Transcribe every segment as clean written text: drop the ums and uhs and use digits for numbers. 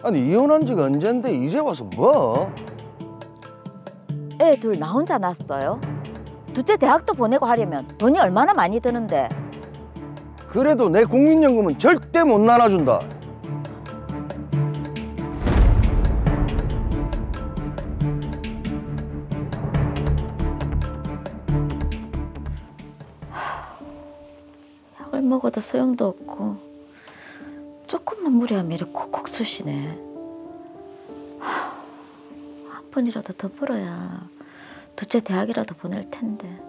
아니 이혼한 지가 언젠데 이제 와서 뭐? 애 둘 나 혼자 낳았어요. 둘째 대학도 보내고 하려면 돈이 얼마나 많이 드는데. 그래도 내 국민연금은 절대 못 나눠준다. 약을 먹어도 소용도 없고 조금만 무리하면 이렇게 콕콕 쑤시네. 한 번이라도 더 벌어야 둘째 대학이라도 보낼 텐데.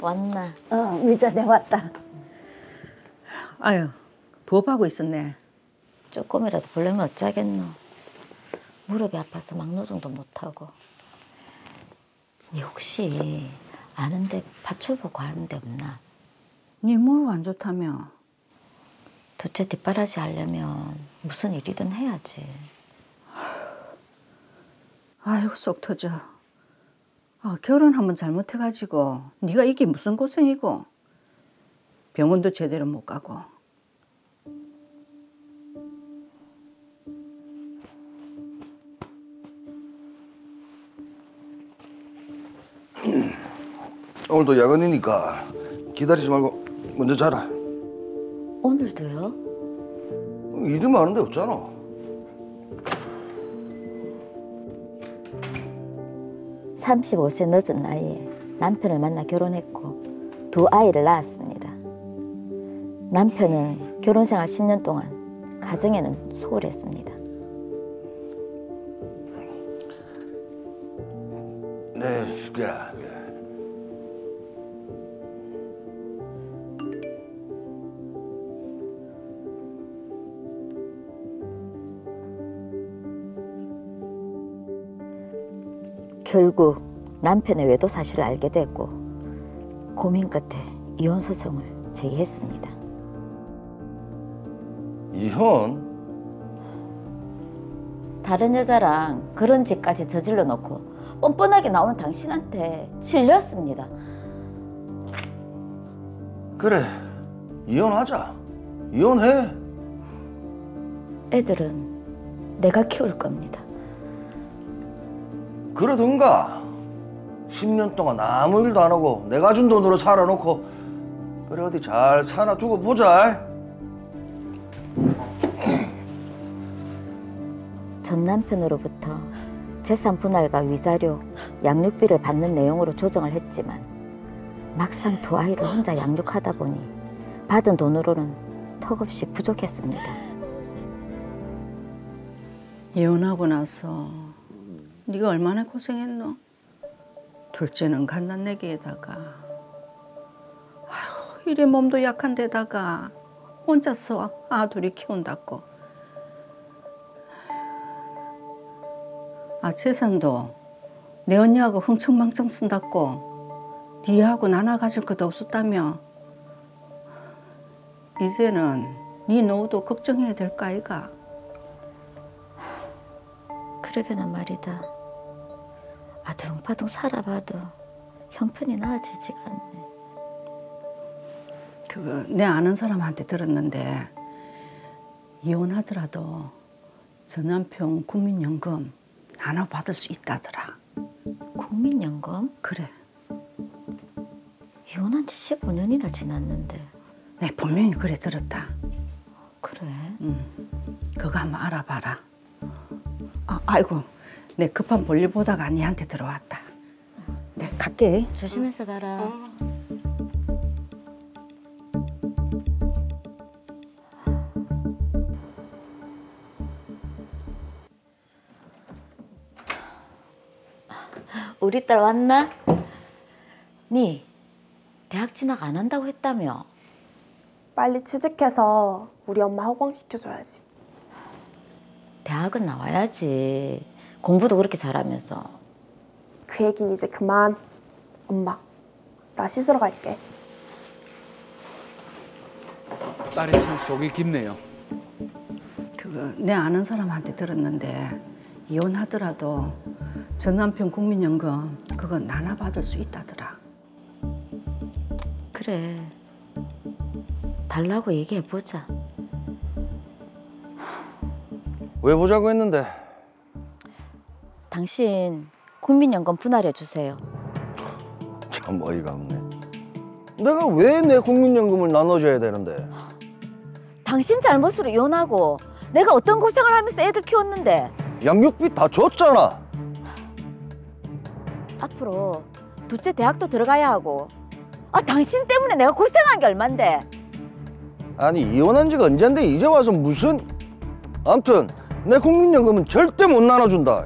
왔나? 미자 내 왔다. 아유, 부업하고 있었네. 조금이라도 보려면 어쩌겠노. 무릎이 아파서 막노동도 못하고. 니 혹시 아는데 밭을 보고 하는 데 없나? 네 무릎 안 좋다며. 둘째 뒷바라지 하려면 무슨 일이든 해야지. 아이고 속 터져. 결혼 한번 잘못해가지고 네가 이게 무슨 고생이고. 병원도 제대로 못 가고. 오늘도 야근이니까 기다리지 말고 먼저 자라. 오늘도요? 일이 많은데 없잖아. 35세 늦은 나이에 남편을 만나 결혼했고 2아이를 낳았습니다. 남편은 결혼생활 10년 동안 가정에는 소홀했습니다. 네, 야. 결국 남편의 외도 사실을 알게 됐고 고민 끝에 이혼 소송을 제기했습니다. 이혼? 다른 여자랑 그런 짓까지 저질러 놓고 뻔뻔하게 나오는 당신한테 질렸습니다. 그래, 이혼하자. 이혼해. 애들은 내가 키울 겁니다. 그러든가 10년 동안 아무 일도 안 하고 내가 준 돈으로 살아놓고 그래 어디 잘 사나 두고 보자. 전 남편으로부터 재산 분할과 위자료, 양육비를 받는 내용으로 조정을 했지만 막상 2아이를 혼자 양육하다 보니 받은 돈으로는 턱없이 부족했습니다. 이혼하고 나서 네가 얼마나 고생했노? 둘째는 갓난내기에다가 아휴 이래 몸도 약한 데다가 혼자서 아둘이 키운다고. 재산도 내 언니하고 흥청망청 쓴다고. 니하고 나눠 가질 것도 없었다며. 이제는 네 노후도 걱정해야 될까 아이가. 그러게나 말이다. 아둥바둥 살아봐도 형편이 나아지지가 않네. 그거 내 아는 사람한테 들었는데 이혼하더라도 전 남편 국민연금 나눠 받을 수 있다더라. 국민연금? 그래. 이혼한 지 15년이나 지났는데. 내 분명히 그래 들었다. 그래? 그거 한번 알아봐라. 아이고 내 급한 볼일 보다가 니한테 들어왔다. 네 갈게. 조심해서 가라. 우리 딸 왔나? 니 대학 진학 안 한다고 했다며? 빨리 취직해서 우리 엄마 호강시켜줘야지. 대학은 나와야지. 공부도 그렇게 잘하면서. 그 얘긴 이제 그만. 엄마, 나 씻으러 갈게. 딸이 참 속이 깊네요. 그거 내 아는 사람한테 들었는데 이혼하더라도 전 남편 국민연금 그거 나눠 받을 수 있다더라. 그래. 달라고 얘기해보자. 왜 보자고 했는데? 당신 국민연금 분할해주세요. 참 어이가 없네. 내가 왜 내 국민연금을 나눠줘야 되는데? 당신 잘못으로 이혼하고 내가 어떤 고생을 하면서 애들 키웠는데. 양육비 다 줬잖아. 앞으로 둘째 대학도 들어가야 하고. 당신 때문에 내가 고생한 게 얼만데. 아니 이혼한 지가 언젠데 이제 와서 무슨... 아무튼 내 국민연금은 절대 못 나눠준다.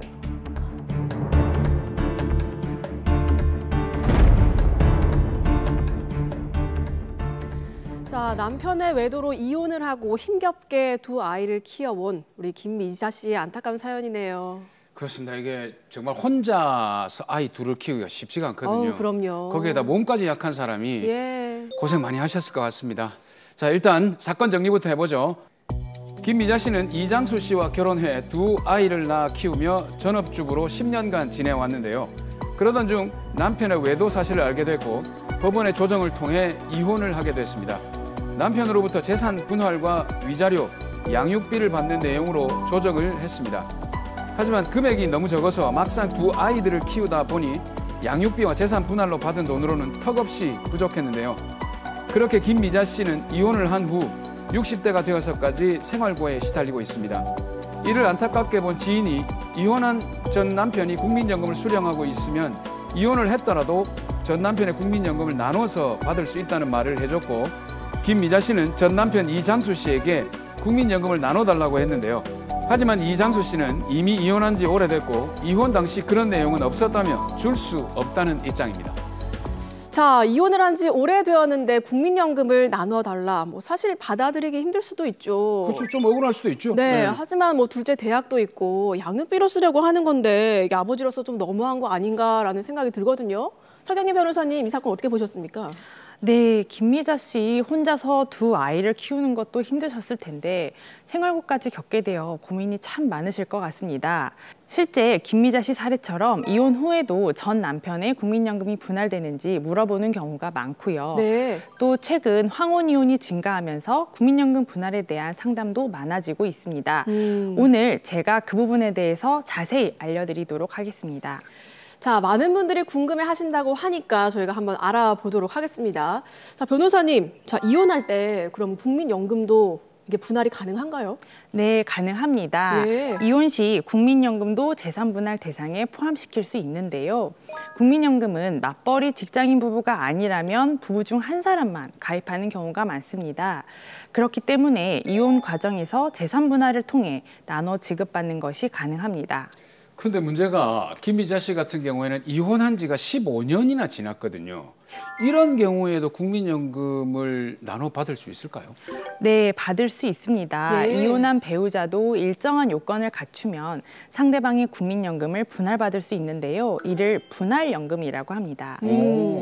자, 남편의 외도로 이혼을 하고 힘겹게 두 아이를 키워온 우리 김미자 씨의 안타까운 사연이네요. 그렇습니다. 이게 정말 혼자서 아이 둘을 키우기가 쉽지가 않거든요. 그럼요. 거기에다 몸까지 약한 사람이 예. 고생 많이 하셨을 것 같습니다. 자, 일단 사건 정리부터 해보죠. 김미자 씨는 이장수 씨와 결혼해 두 아이를 낳아 키우며 전업주부로 10년간 지내왔는데요. 그러던 중 남편의 외도 사실을 알게 됐고 법원의 조정을 통해 이혼을 하게 됐습니다. 남편으로부터 재산 분할과 위자료, 양육비를 받는 내용으로 조정을 했습니다. 하지만 금액이 너무 적어서 막상 두 아이들을 키우다 보니 양육비와 재산 분할로 받은 돈으로는 턱없이 부족했는데요. 그렇게 김미자 씨는 이혼을 한 후 60대가 되어서까지 생활고에 시달리고 있습니다. 이를 안타깝게 본 지인이 이혼한 전 남편이 국민연금을 수령하고 있으면 이혼을 했더라도 전 남편의 국민연금을 나눠서 받을 수 있다는 말을 해줬고, 김미자 씨는 전 남편 이장수 씨에게 국민연금을 나눠달라고 했는데요. 하지만 이장수 씨는 이미 이혼한 지 오래됐고 이혼 당시 그런 내용은 없었다며 줄 수 없다는 입장입니다. 자, 이혼을 한 지 오래되었는데 국민연금을 나눠달라. 사실 받아들이기 힘들 수도 있죠. 그렇죠. 좀 억울할 수도 있죠. 네, 하지만 둘째 대학도 있고 양육비로 쓰려고 하는 건데 이게 아버지로서 좀 너무한 거 아닌가라는 생각이 들거든요. 서경희 변호사님, 이 사건 어떻게 보셨습니까? 네, 김미자 씨 혼자서 두 아이를 키우는 것도 힘드셨을 텐데 생활고까지 겪게 되어 고민이 참 많으실 것 같습니다. 실제 김미자 씨 사례처럼 이혼 후에도 전 남편의 국민연금이 분할되는지 물어보는 경우가 많고요. 네. 또 최근 황혼 이혼이 증가하면서 국민연금 분할에 대한 상담도 많아지고 있습니다. 오늘 제가 그 부분에 대해서 자세히 알려드리도록 하겠습니다. 자, 많은 분들이 궁금해 하신다고 하니까 저희가 한번 알아보도록 하겠습니다. 자, 변호사님, 자, 이혼할 때 그럼 국민연금도 이게 분할이 가능한가요? 네, 가능합니다. 예. 이혼 시 국민연금도 재산 분할 대상에 포함시킬 수 있는데요. 국민연금은 맞벌이 직장인 부부가 아니라면 부부 중 한 사람만 가입하는 경우가 많습니다. 그렇기 때문에 이혼 과정에서 재산 분할을 통해 나눠 지급받는 것이 가능합니다. 근데 문제가 김미자 씨 같은 경우에는 이혼한 지가 15년이나 지났거든요. 이런 경우에도 국민연금을 나눠 받을 수 있을까요? 네, 받을 수 있습니다. 예. 이혼한 배우자도 일정한 요건을 갖추면 상대방의 국민연금을 분할받을 수 있는데요. 이를 분할연금이라고 합니다.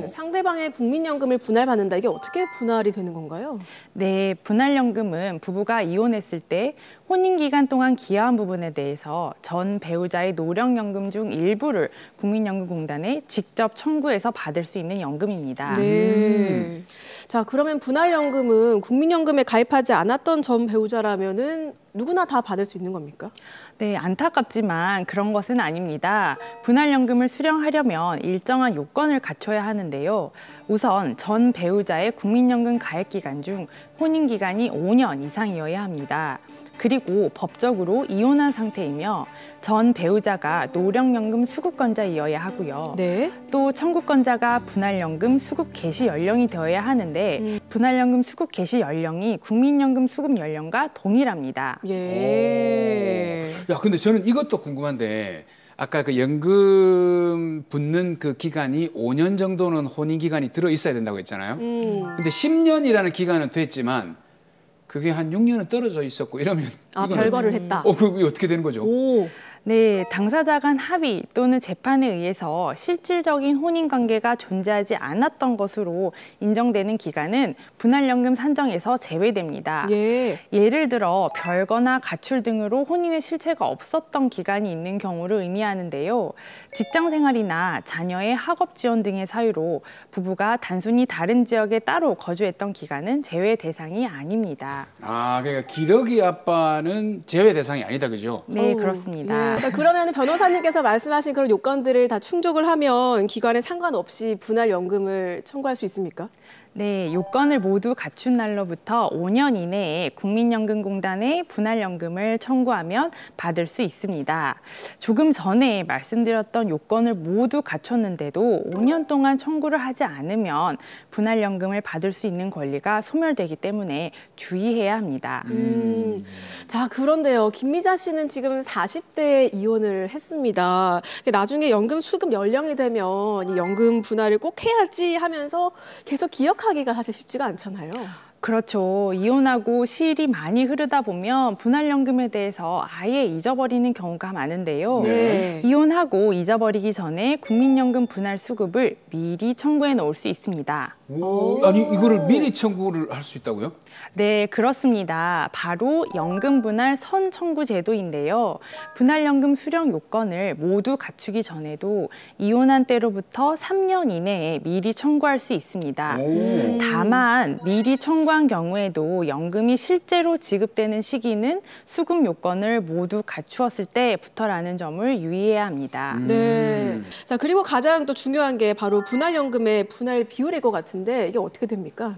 상대방의 국민연금을 분할받는다. 이게 어떻게 분할이 되는 건가요? 네, 분할연금은 부부가 이혼했을 때 혼인기간 동안 기여한 부분에 대해서 전 배우자의 노령연금 중 일부를 국민연금공단에 직접 청구해서 받을 수 있는 연금입니다. 네. 자, 그러면 분할연금은 국민연금에 가입하지 않았던 전 배우자라면은 누구나 다 받을 수 있는 겁니까? 네, 안타깝지만 그런 것은 아닙니다. 분할연금을 수령하려면 일정한 요건을 갖춰야 하는데요. 우선 전 배우자의 국민연금 가입 기간 중 혼인 기간이 5년 이상이어야 합니다. 그리고 법적으로 이혼한 상태이며 전 배우자가 노령연금 수급권자이어야 하고요. 네. 또 청구권자가 분할연금 수급 개시 연령이 되어야 하는데 분할연금 수급 개시 연령이 국민연금 수급 연령과 동일합니다. 예. 야, 근데 저는 이것도 궁금한데 아까 그 연금 붙는 그 기간이 5년 정도는 혼인 기간이 들어 있어야 된다고 했잖아요. 근데 10년이라는 기간은 됐지만 그게 한 6년은 떨어져 있었고 이러면 아, 이거는 별거를 했다. 그게 어떻게 되는 거죠? 오. 네, 당사자 간 합의 또는 재판에 의해서 실질적인 혼인관계가 존재하지 않았던 것으로 인정되는 기간은 분할연금 산정에서 제외됩니다. 예. 예를 들어 별거나 가출 등으로 혼인의 실체가 없었던 기간이 있는 경우를 의미하는데요. 직장생활이나 자녀의 학업 지원 등의 사유로 부부가 단순히 다른 지역에 따로 거주했던 기간은 제외 대상이 아닙니다. 아, 그러니까 기러기 아빠는 제외 대상이 아니다, 그죠? 네, 그렇습니다. 자, 그러면 변호사님께서 말씀하신 그런 요건들을 다 충족을 하면 기관에 상관없이 분할연금을 청구할 수 있습니까? 네, 요건을 모두 갖춘 날로부터 5년 이내에 국민연금공단에 분할연금을 청구하면 받을 수 있습니다. 조금 전에 말씀드렸던 요건을 모두 갖췄는데도 5년 동안 청구를 하지 않으면 분할연금을 받을 수 있는 권리가 소멸되기 때문에 주의해야 합니다. 자, 그런데요. 김미자 씨는 지금 40대에 이혼을 했습니다. 나중에 연금 수급 연령이 되면 이 연금 분할을 꼭 해야지 하면서 계속 기억하기가 사실 쉽지가 않잖아요. 그렇죠. 이혼하고 시일이 많이 흐르다 보면 분할연금에 대해서 아예 잊어버리는 경우가 많은데요. 네. 이혼하고 잊어버리기 전에 국민연금 분할 수급을 미리 청구해 놓을 수 있습니다. 아니, 이거를 미리 청구를 할 수 있다고요? 네, 그렇습니다. 바로 연금 분할 선청구 제도인데요. 분할연금 수령 요건을 모두 갖추기 전에도 이혼한 때로부터 3년 이내에 미리 청구할 수 있습니다. 다만 미리 청구한 경우에도 연금이 실제로 지급되는 시기는 수급 요건을 모두 갖추었을 때부터라는 점을 유의해야 합니다. 네. 자, 그리고 가장 또 중요한 게 바로 분할연금의 분할 비율일 것 같은데 이게 어떻게 됩니까?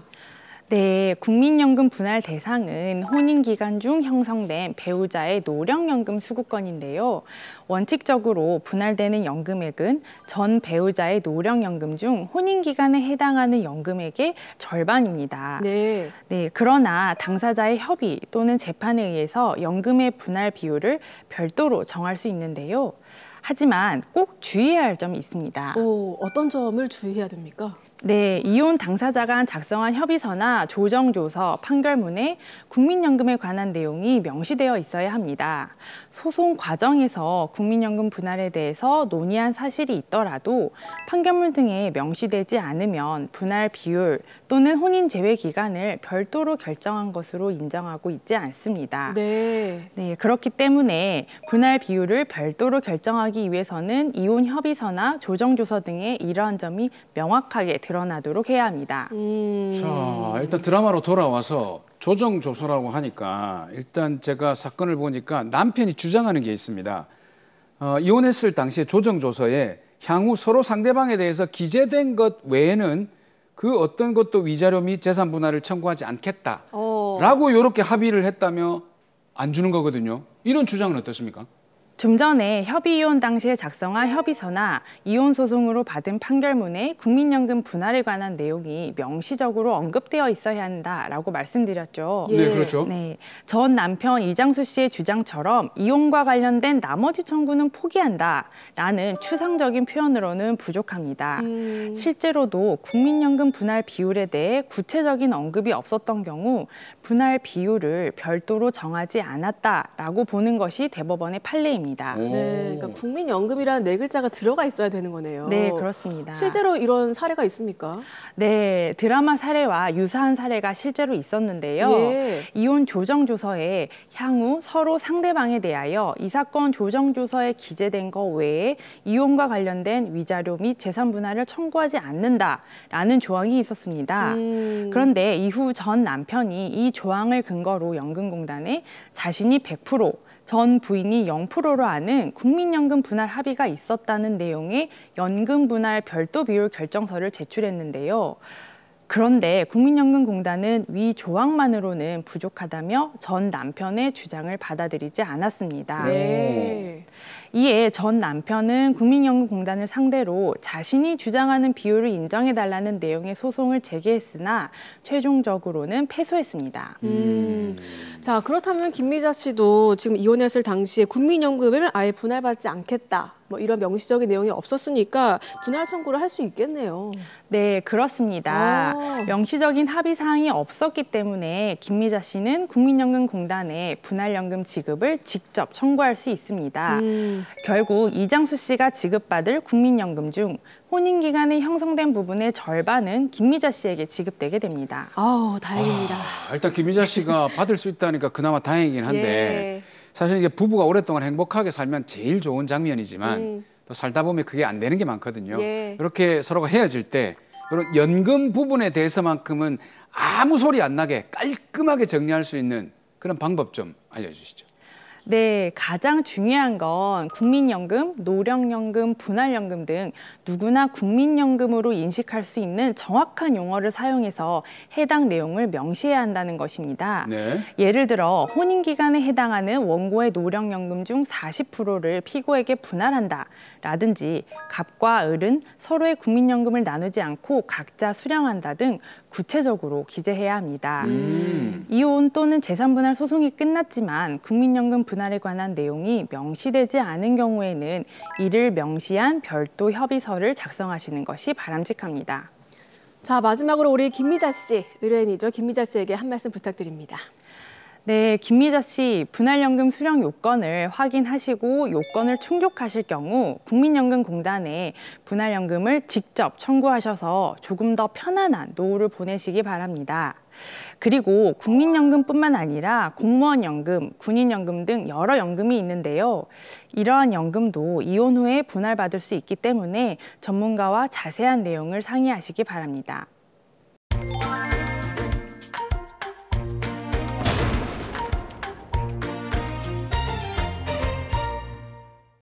네, 국민연금 분할 대상은 혼인기간 중 형성된 배우자의 노령연금 수급권인데요. 원칙적으로 분할되는 연금액은 전 배우자의 노령연금 중 혼인기간에 해당하는 연금액의 절반입니다. 네. 네, 그러나 당사자의 협의 또는 재판에 의해서 연금의 분할 비율을 별도로 정할 수 있는데요. 하지만 꼭 주의해야 할 점이 있습니다. 어떤 점을 주의해야 됩니까? 네, 이혼 당사자가 작성한 협의서나 조정조서, 판결문에 국민연금에 관한 내용이 명시되어 있어야 합니다. 소송 과정에서 국민연금 분할에 대해서 논의한 사실이 있더라도 판결문 등에 명시되지 않으면 분할 비율 또는 혼인 제외 기간을 별도로 결정한 것으로 인정하고 있지 않습니다. 네. 네, 그렇기 때문에 분할 비율을 별도로 결정하기 위해서는 이혼 협의서나 조정조서 등의 이러한 점이 명확하게 드러나도록 해야 합니다. 자, 일단 드라마로 돌아와서 조정조서라고 하니까 일단 제가 사건을 보니까 남편이 주장하는 게 있습니다. 이혼했을 당시에 조정조서에 향후 서로 상대방에 대해서 기재된 것 외에는 그 어떤 것도 위자료 및 재산 분할을 청구하지 않겠다라고 이렇게 합의를 했다며 안 주는 거거든요. 이런 주장은 어떻습니까? 좀 전에 협의이혼 당시에 작성한 협의서나 이혼 소송으로 받은 판결문에 국민연금 분할에 관한 내용이 명시적으로 언급되어 있어야 한다라고 말씀드렸죠. 예. 네, 그렇죠. 네, 전 남편 이장수 씨의 주장처럼 이혼과 관련된 나머지 청구는 포기한다라는 추상적인 표현으로는 부족합니다. 실제로도 국민연금 분할 비율에 대해 구체적인 언급이 없었던 경우 분할 비율을 별도로 정하지 않았다라고 보는 것이 대법원의 판례입니다. 네, 그러니까 국민연금이라는 네 글자가 들어가 있어야 되는 거네요. 네, 그렇습니다. 실제로 이런 사례가 있습니까? 네, 드라마 사례와 유사한 사례가 실제로 있었는데요. 예. 이혼 조정조서에 향후 서로 상대방에 대하여 이 사건 조정조서에 기재된 것 외에 이혼과 관련된 위자료 및 재산 분할을 청구하지 않는다라는 조항이 있었습니다. 그런데 이후 전 남편이 이 조항을 근거로 연금공단에 자신이 100%, 전 부인이 0%로 하는 국민연금 분할 합의가 있었다는 내용의 연금 분할 별도 비율 결정서를 제출했는데요. 그런데 국민연금공단은 위 조항만으로는 부족하다며 전 남편의 주장을 받아들이지 않았습니다. 네. 이에 전 남편은 국민연금공단을 상대로 자신이 주장하는 비율을 인정해달라는 내용의 소송을 제기했으나 최종적으로는 패소했습니다. 자, 그렇다면 김미자 씨도 지금 이혼했을 당시에 국민연금을 아예 분할받지 않겠다, 뭐 이런 명시적인 내용이 없었으니까 분할 청구를 할 수 있겠네요. 네, 그렇습니다. 명시적인 합의 사항이 없었기 때문에 김미자 씨는 국민연금공단에 분할연금 지급을 직접 청구할 수 있습니다. 결국 이장수 씨가 지급받을 국민연금 중 혼인 기간에 형성된 부분의 절반은 김미자 씨에게 지급되게 됩니다. 아우, 다행입니다. 일단 김미자 씨가 받을 수 있다니까 그나마 다행이긴 한데 예. 사실 이게 부부가 오랫동안 행복하게 살면 제일 좋은 장면이지만 또 살다 보면 그게 안 되는 게 많거든요. 예. 이렇게 서로가 헤어질 때 그런 연금 부분에 대해서만큼은 아무 소리 안 나게 깔끔하게 정리할 수 있는 그런 방법 좀 알려주시죠. 네, 가장 중요한 건 국민연금, 노령연금, 분할연금 등 누구나 국민연금으로 인식할 수 있는 정확한 용어를 사용해서 해당 내용을 명시해야 한다는 것입니다. 네. 예를 들어 혼인기간에 해당하는 원고의 노령연금 중 40%를 피고에게 분할한다 라든지 갑과 을은 서로의 국민연금을 나누지 않고 각자 수령한다 등 구체적으로 기재해야 합니다. 이혼 또는 재산분할 소송이 끝났지만 국민연금 분할에 관한 내용이 명시되지 않은 경우에는 이를 명시한 별도 협의서를 작성하시는 것이 바람직합니다. 자, 마지막으로 우리 김미자 씨, 의뢰인이죠. 김미자 씨에게 한 말씀 부탁드립니다. 네, 김미자 씨 분할연금 수령 요건을 확인하시고 요건을 충족하실 경우 국민연금공단에 분할연금을 직접 청구하셔서 조금 더 편안한 노후를 보내시기 바랍니다. 그리고 국민연금뿐만 아니라 공무원연금, 군인연금 등 여러 연금이 있는데요. 이러한 연금도 이혼 후에 분할받을 수 있기 때문에 전문가와 자세한 내용을 상의하시기 바랍니다.